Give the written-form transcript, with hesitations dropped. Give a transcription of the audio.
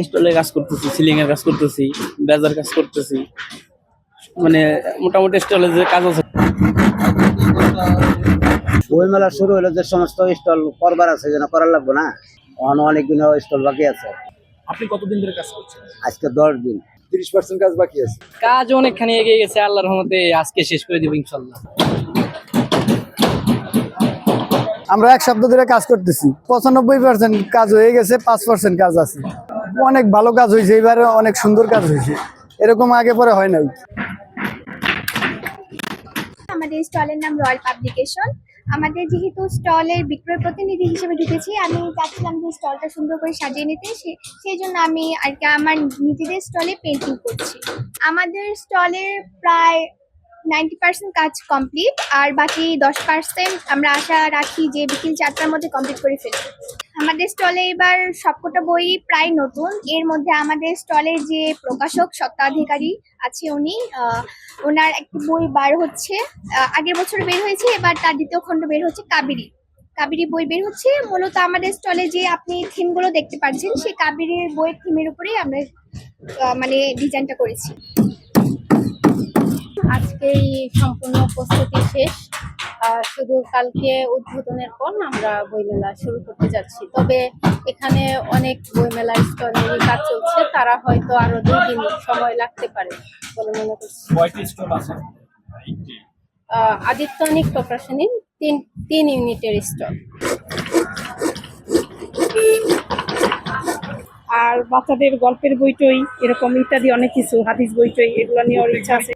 স্টলে কাজ করতেছি, সিলিং এর কাজ করতেছি, বেজার কাজ করতেছি, মানে মোটামুটি স্টলে যে কাজ আছে। বই মেলা শুরু হলো, যে সমস্ত স্টল করবার আছে যেন করার লাগবে না, অনেকদিন স্টল বাকি আছে। আপনি কতদিন ধরে কাজ করছেন? আজকে 10 দিন। 30% কাজ বাকি আছে। কাজ অনেকখানি এগিয়ে গেছে, আল্লাহর রহমতে আজকে শেষ করে দিব ইনশাল্লাহ। আমরা 1 সপ্তাহ ধরে কাজ করতেছি, 95% কাজ হয়ে গেছে, 5% কাজ আছে। অনেক ভালো কাজ হয়েছে, এবারে অনেক সুন্দর কাজ হয়েছে, এরকম আগে পরে হয় নাই। আমাদের স্টলের নাম রয়্যাল পাবলিকেশন। আমাদের যেহেতু স্টলের বিক্রয় প্রতিনিধি হিসেবে ঢুকেছি, আমি চাচ্ছিলাম যে স্টলটা সুন্দর করে সাজিয়ে নিতে, সেই জন্য আমি আর কি আমার নিজেদের স্টলে পেন্টিং করছি। আমাদের স্টলের প্রায় 90% কাজ কমপ্লিট, আর বাকি 10% আমরা আশা রাখি যে বিকেল 4টার মধ্যে কমপ্লিট করে ফেলব। আমাদের স্টলে এবার সবকটা বই প্রায় নতুন। এর মধ্যে আমাদের স্টলে যে প্রকাশক স্বত্বাধিকারী আছে ওনার একটি বই বার হচ্ছে, আগের বছর বের হয়েছে, এবার তার দ্বিতীয় খণ্ড বের হচ্ছে। কাবেরী বই বের হচ্ছে। মূলত আমাদের স্টলে যে আপনি থিমগুলো দেখতে পাচ্ছেন, সেই কাবেরীর বইয়ের থিমের উপরেই আমরা মানে ডিজাইনটা করেছি। আজকেই সম্পূর্ণ প্রস্তুতি শেষ, শুধু কালকে উদ্বোধনের পর আমরা বইমেলা শুরু করতে যাচ্ছি। তবে এখানে অনেক বইমেলার স্টলেরই কাজ চলছে, তারা হয়তো আরো 2 দিন সময় লাগতে পারে বলে মনে করছি। আদিত্যনিক প্রকাশনীর 3 ইউনিটের স্টল। আর বাচ্চাদের গল্পের বইটই এরকম ইত্যাদি অনেক কিছু, হাদিস বইটই, এগুলো নিয়ে ওর ইচ্ছা আছে।